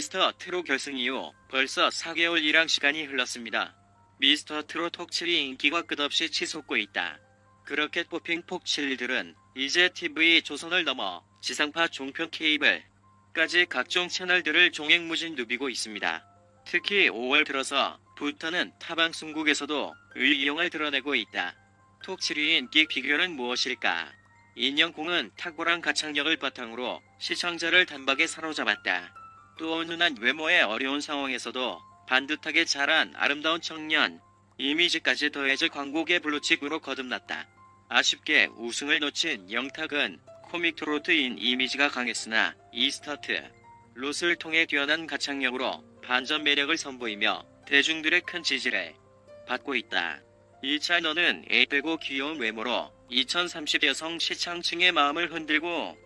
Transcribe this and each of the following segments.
미스터 트롯 결승 이후 벌써 4개월이랑 시간이 흘렀습니다. 미스터 트롯 톡7이 인기가 끝없이 치솟고 있다. 그렇게 뽑힌 톡7들은 이제 TV 조선을 넘어 지상파 종편 케이블까지 각종 채널들을 종횡무진 누비고 있습니다. 특히 5월 들어서 부터는 타방송국에서도 의이용을 드러내고 있다. 톡7의 인기 비결은 무엇일까? 인형공은 탁월한 가창력을 바탕으로 시청자를 단박에 사로잡았다. 또 은은한 외모의 어려운 상황에서도 반듯하게 자란 아름다운 청년 이미지까지 더해져 광고계 블루칩으로 거듭났다. 아쉽게 우승을 놓친 영탁은 코믹 트로트인 이미지가 강했으나 이스타트 롯을 통해 뛰어난 가창력으로 반전 매력을 선보이며 대중들의 큰 지지를 받고 있다. 이찬원은 애되고 귀여운 외모로 2030 여성 시청층의 마음을 흔들고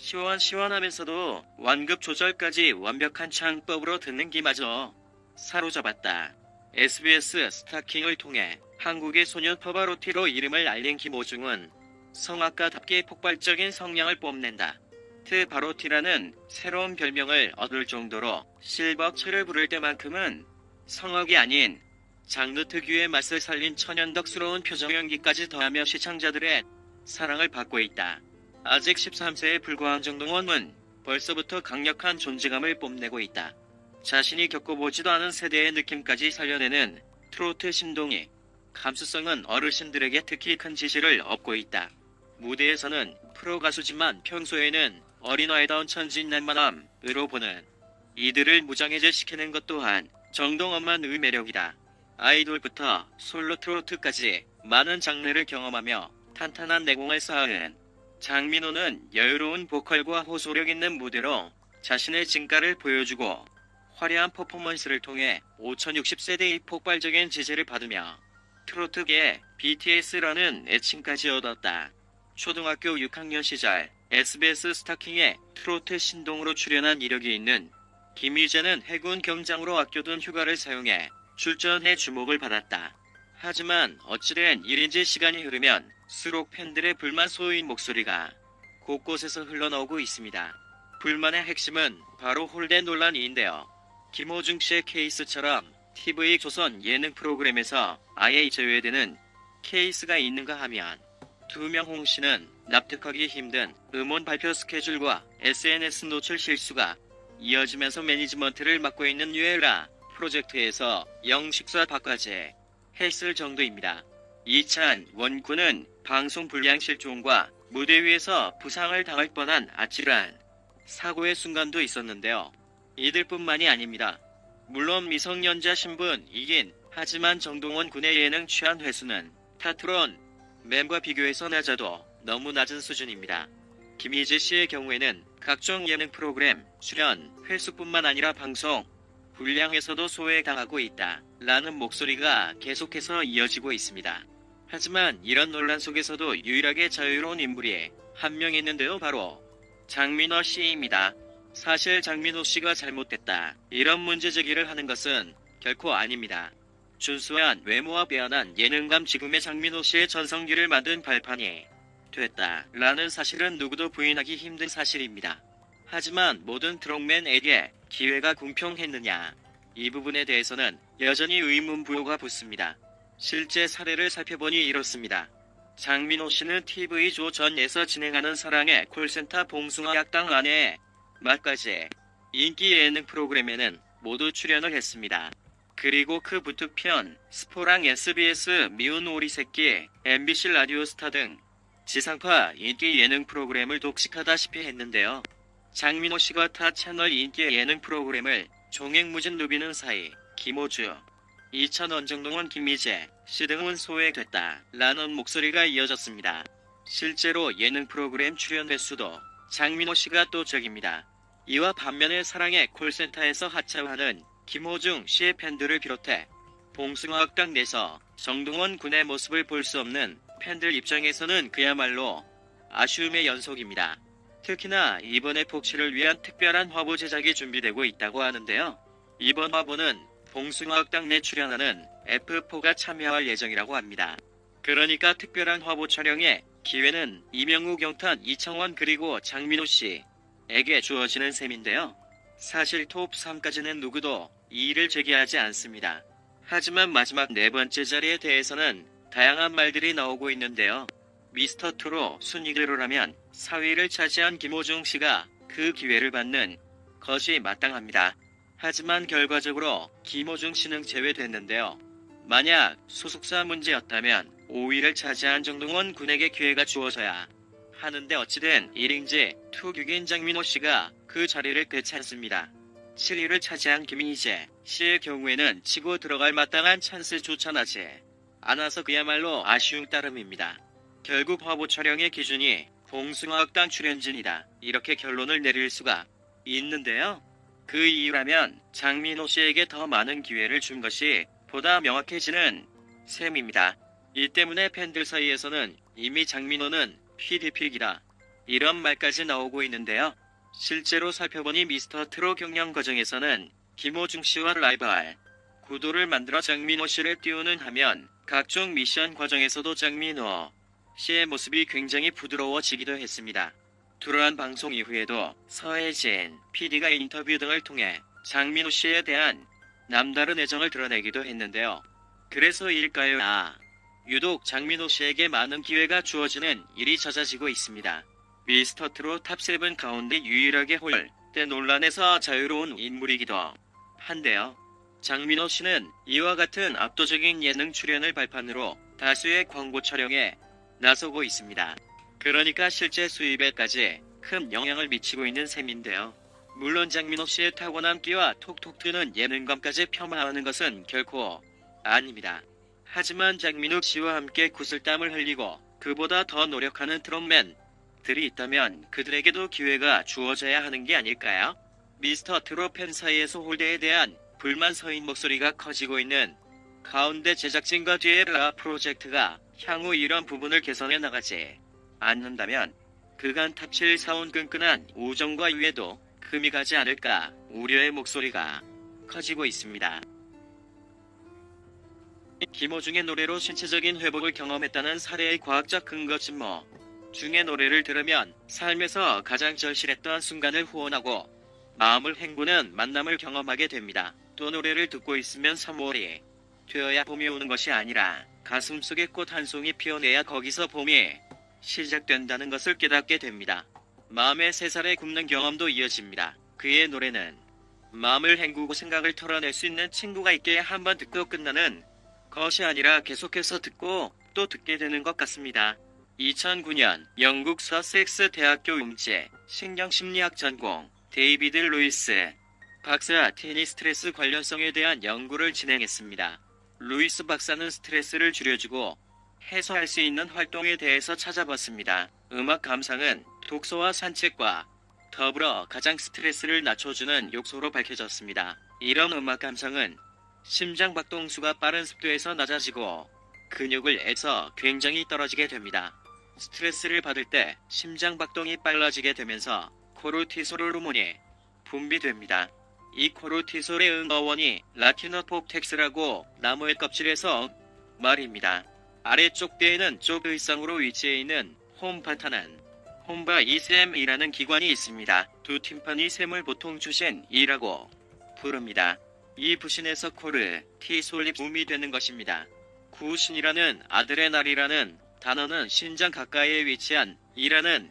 시원시원하면서도 완급 조절까지 완벽한 창법으로 듣는 기마저 사로잡았다. SBS 스타킹을 통해 한국의 소년 퍼바로티로 이름을 알린 김호중은 성악가답게 폭발적인 성량을 뽐낸다. 트바로티라는 새로운 별명을 얻을 정도로 실버체를 부를 때만큼은 성악이 아닌 장르 특유의 맛을 살린 천연덕스러운 표정 연기까지 더하며 시청자들의 사랑을 받고 있다. 아직 13세에 불과한 정동원은 벌써부터 강력한 존재감을 뽐내고 있다. 자신이 겪어보지도 않은 세대의 느낌까지 살려내는 트로트 신동이 감수성은 어르신들에게 특히 큰 지지를 얻고 있다. 무대에서는 프로 가수지만 평소에는 어린아이다운 천진난만함으로 보는 이들을 무장해제시키는 것 또한 정동원만의 매력이다. 아이돌부터 솔로 트로트까지 많은 장르를 경험하며 탄탄한 내공을 쌓은 장민호는 여유로운 보컬과 호소력 있는 무대로 자신의 진가를 보여주고 화려한 퍼포먼스를 통해 5060세대의 폭발적인 지지를 받으며 트로트계의 BTS라는 애칭까지 얻었다. 초등학교 6학년 시절 SBS 스타킹에 트로트 신동으로 출연한 이력이 있는 김희재는 해군 경장으로 아껴둔 휴가를 사용해 출전해 주목을 받았다. 하지만 어찌된 일인지 시간이 흐르면 수록 팬들의 불만 소인 목소리가 곳곳에서 흘러나오고 있습니다. 불만의 핵심은 바로 홀대 논란인데요. 김호중 씨의 케이스처럼 TV 조선 예능 프로그램에서 아예 제외되는 케이스가 있는가 하면 두명홍 씨는 납득하기 힘든 음원 발표 스케줄과 SNS 노출 실수가 이어지면서 매니지먼트를 맡고 있는 뉴에라 프로젝트에서 영식사 바까지 했을 정도입니다. 이찬원 군은 방송 불량 실종과 무대 위에서 부상을 당할 뻔한 아찔한 사고의 순간도 있었는데요. 이들뿐만이 아닙니다. 물론 미성년자 신분이긴 하지만 정동원 군의 예능 취한 횟수는 타트론 멤버와 비교해서 낮아도 너무 낮은 수준입니다. 김희재 씨의 경우에는 각종 예능 프로그램 출연 횟수뿐만 아니라 방송 불량에서도 소외당하고 있다 라는 목소리가 계속해서 이어지고 있습니다. 하지만 이런 논란 속에서도 유일하게 자유로운 인물이 한 명 있는데요. 바로 장민호 씨입니다. 사실 장민호 씨가 잘못됐다 이런 문제 제기를 하는 것은 결코 아닙니다. 준수한 외모와 빼어난 예능감 지금의 장민호 씨의 전성기를 만든 발판이 됐다 라는 사실은 누구도 부인하기 힘든 사실입니다. 하지만 모든 트롯맨에게 기회가 공평했느냐, 이 부분에 대해서는 여전히 의문부호가 붙습니다. 실제 사례를 살펴보니 이렇습니다. 장민호 씨는 TV 조전에서 진행하는 사랑의 콜센터 봉숭아 약당 아내의 맛까지 인기 예능 프로그램에는 모두 출연을 했습니다. 그리고 그 부특편 스포랑 SBS 미운 오리 새끼, MBC 라디오스타 등 지상파 인기 예능 프로그램을 독식하다시피 했는데요. 장민호 씨가 타 채널 인기 예능 프로그램을 종횡무진 누비는 사이 김호주, 이찬원, 정동원, 김희재 씨 등은 소외됐다 라는 목소리가 이어졌습니다. 실제로 예능 프로그램 출연 횟수도 장민호 씨가 또 적입니다. 이와 반면에 사랑의 콜센터에서 하차하는 김호중 씨의 팬들을 비롯해 봉숭아학당 내서 정동원 군의 모습을 볼 수 없는 팬들 입장에서는 그야말로 아쉬움의 연속입니다. 특히나 이번에 톡7을 위한 특별한 화보 제작이 준비되고 있다고 하는데요. 이번 화보는 봉숭아학당 내 출연하는 F4가 참여할 예정이라고 합니다. 그러니까 특별한 화보 촬영에 기회는 이명우, 경탄, 이창원 그리고 장민호 씨에게 주어지는 셈인데요. 사실 톱 3까지는 누구도 이의를 제기하지 않습니다. 하지만 마지막 네 번째 자리에 대해서는 다양한 말들이 나오고 있는데요. 미스터 트로 순위대로라면 4위를 차지한 김호중 씨가 그 기회를 받는 것이 마땅합니다. 하지만 결과적으로 김호중 씨는 제외됐는데요. 만약 소속사 문제였다면 5위를 차지한 정동원 군에게 기회가 주어져야 하는데 어찌된 일인지 투격인 장민호 씨가 그 자리를 되찾습니다. 7위를 차지한 김희재 씨의 경우에는 치고 들어갈 마땅한 찬스조차 나지 않아서 그야말로 아쉬움 따름입니다. 결국 화보 촬영의 기준이 봉숭아학당 출연진이다. 이렇게 결론을 내릴 수가 있는데요. 그 이유라면 장민호 씨에게 더 많은 기회를 준 것이 보다 명확해지는 셈입니다. 이 때문에 팬들 사이에서는 이미 장민호는 PD픽이다. 이런 말까지 나오고 있는데요. 실제로 살펴보니 미스터 트롯 경영 과정에서는 김호중 씨와 라이벌 구도를 만들어 장민호 씨를 띄우는 하면 각종 미션 과정에서도 장민호 씨의 모습이 굉장히 부드러워지기도 했습니다. 두루한 방송 이후에도 서혜진 PD가 인터뷰 등을 통해 장민호 씨에 대한 남다른 애정을 드러내기도 했는데요. 그래서일까요? 유독 장민호 씨에게 많은 기회가 주어지는 일이 잦아지고 있습니다. 미스터 트롯 탑7 가운데 유일하게 홀대 논란에서 자유로운 인물이기도 한데요. 장민호 씨는 이와 같은 압도적인 예능 출연을 발판으로 다수의 광고 촬영에 나서고 있습니다. 그러니까 실제 수입에까지 큰 영향을 미치고 있는 셈인데요. 물론 장민호 씨의 타고난 끼와 톡톡 트는 예능감까지 폄하하는 것은 결코 아닙니다. 하지만 장민호 씨와 함께 구슬땀을 흘리고 그보다 더 노력하는 트롯맨들이 있다면 그들에게도 기회가 주어져야 하는 게 아닐까요? 미스터 트롯 팬 사이에서 홀대에 대한 불만 서인 목소리가 커지고 있는 가운데 제작진과 뒤에라 프로젝트가 향후 이런 부분을 개선해 나가지 않는다면 그간 탑7 사온 끈끈한 우정과 유애도 금이 가지 않을까 우려의 목소리가 커지고 있습니다. 김호중의 노래로 신체적인 회복을 경험했다는 사례의 과학적 근거 증거 중의 노래를 들으면 삶에서 가장 절실했던 순간을 후원하고 마음을 헹구는 만남을 경험하게 됩니다. 또 노래를 듣고 있으면 3월이 되어야 봄이 오는 것이 아니라 가슴속에 꽃 한 송이 피어내야 거기서 봄이 시작된다는 것을 깨닫게 됩니다. 마음의 새살에 굽는 경험도 이어집니다. 그의 노래는 마음을 헹구고 생각을 털어낼 수 있는 친구가 있게 한번 듣고 끝나는 것이 아니라 계속해서 듣고 또 듣게 되는 것 같습니다. 2009년 영국 서섹스 대학교 음체 신경심리학 전공 데이비드 루이스 박사 테니 스트레스 관련성에 대한 연구를 진행했습니다. 루이스 박사는 스트레스를 줄여주고 해소할 수 있는 활동에 대해서 찾아봤습니다. 음악 감상은 독서와 산책과 더불어 가장 스트레스를 낮춰주는 요소로 밝혀졌습니다. 이런 음악 감상은 심장 박동수가 빠른 속도에서 낮아지고 근육을 애서 굉장히 떨어지게 됩니다. 스트레스를 받을 때 심장 박동이 빨라지게 되면서 코르티솔 호르몬이 분비됩니다. 이 코르티솔의 응어원이 라티노폭텍스라고 나무의 껍질에서 말입니다. 아래쪽 뼈에는 쪽의상으로 위치해 있는 홈바타는 홈바이셈이라는 기관이 있습니다. 두 팀파니 셈을 보통 주신이라고 부릅니다. 이 부신에서 코르티솔이 분비되는 것입니다. 구신이라는 아드레날이라는 단어는 심장 가까이에 위치한 이라는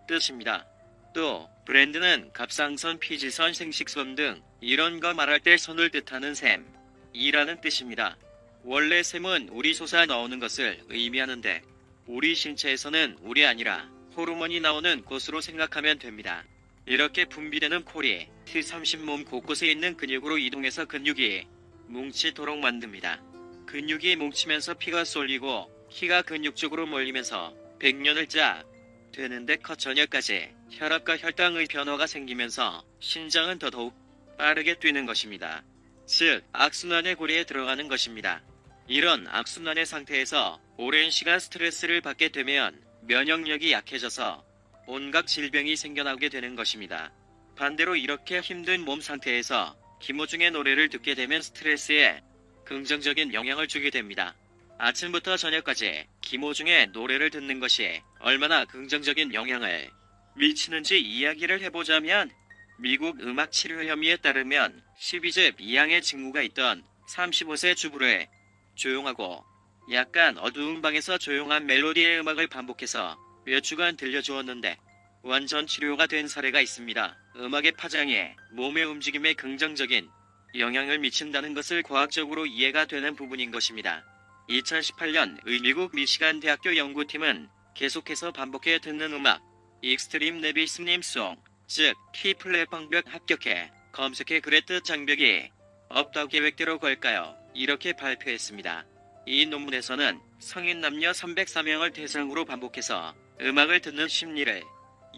뜻입니다. 또 브랜드는 갑상선, 피지선, 생식선 등 이런 거 말할 때 선을 뜻하는 셈이라는 뜻입니다. 원래 셈은 우리 솟아 나오는 것을 의미하는데 우리 신체에서는 우리 아니라 호르몬이 나오는 곳으로 생각하면 됩니다. 이렇게 분비되는 콜이 T30 몸 곳곳에 있는 근육으로 이동해서 근육이 뭉치도록 만듭니다. 근육이 뭉치면서 피가 쏠리고 피가 근육 쪽으로 몰리면서 백년을 짜 되는데 저녁까지 혈압과 혈당의 변화가 생기면서 신장은 더더욱 빠르게 뛰는 것입니다. 즉 악순환의 고리에 들어가는 것입니다. 이런 악순환의 상태에서 오랜 시간 스트레스를 받게 되면 면역력이 약해져서 온갖 질병이 생겨나게 되는 것입니다. 반대로 이렇게 힘든 몸 상태에서 김호중의 노래를 듣게 되면 스트레스에 긍정적인 영향을 주게 됩니다. 아침부터 저녁까지 김호중의 노래를 듣는 것이 얼마나 긍정적인 영향을 미치는지 이야기를 해보자면 미국 음악 치료 혐의에 따르면 12집 이양의 직무가 있던 35세 주부를 조용하고 약간 어두운 방에서 조용한 멜로디의 음악을 반복해서 몇 주간 들려주었는데 완전 치료가 된 사례가 있습니다. 음악의 파장이 몸의 움직임에 긍정적인 영향을 미친다는 것을 과학적으로 이해가 되는 부분인 것입니다. 2018년 미국 미시간 대학교 연구팀은 계속해서 반복해 듣는 음악, 익스트림 내비스님 송, 즉 키플랫 방벽 합격해 검색해 그랬듯 장벽이 없다고 계획대로 걸까요? 이렇게 발표했습니다. 이 논문에서는 성인 남녀 304명을 대상으로 반복해서 음악을 듣는 심리를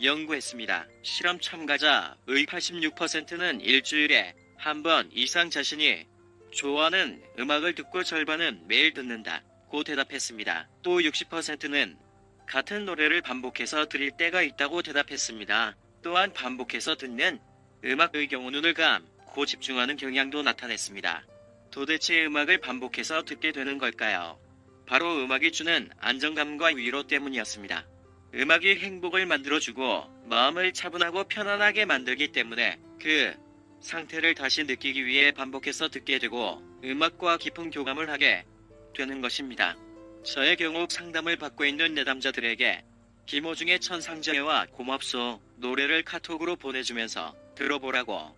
연구했습니다. 실험 참가자의 86%는 일주일에 한 번 이상 자신이 좋아하는 음악을 듣고 절반은 매일 듣는다고 대답했습니다. 또 60%는 같은 노래를 반복해서 들을 때가 있다고 대답했습니다. 또한 반복해서 듣는 음악의 경우 눈을 감고 집중하는 경향도 나타냈습니다. 도대체 음악을 반복해서 듣게 되는 걸까요? 바로 음악이 주는 안정감과 위로 때문이었습니다. 음악이 행복을 만들어주고 마음을 차분하고 편안하게 만들기 때문에 그 상태를 다시 느끼기 위해 반복해서 듣게 되고 음악과 깊은 교감을 하게 되는 것입니다. 저의 경우 상담을 받고 있는 내담자들에게 김호중의 천상재와 고맙소 노래를 카톡으로 보내주면서 들어보라고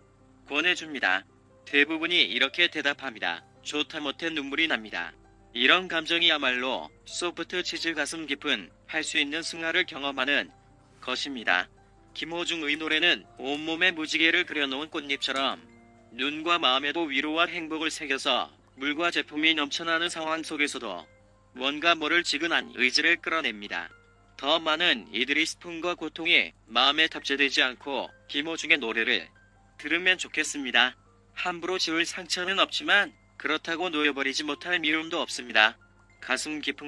권해줍니다. 대부분이 이렇게 대답합니다. 좋다 못해 눈물이 납니다. 이런 감정이야말로 소프트 치즈 가슴 깊은 할 수 있는 승화를 경험하는 것입니다. 김호중의 노래는 온몸에 무지개를 그려놓은 꽃잎처럼 눈과 마음에도 위로와 행복을 새겨서 물과 제품이 넘쳐나는 상황 속에서도 뭔가 모를 지근한 의지를 끌어냅니다. 더 많은 이들의 슬픔과 고통이 마음에 답제되지 않고 김호중의 노래를 들으면 좋겠습니다. 함부로 지울 상처는 없지만 그렇다고 놓여버리지 못할 미움도 없습니다. 가슴 깊은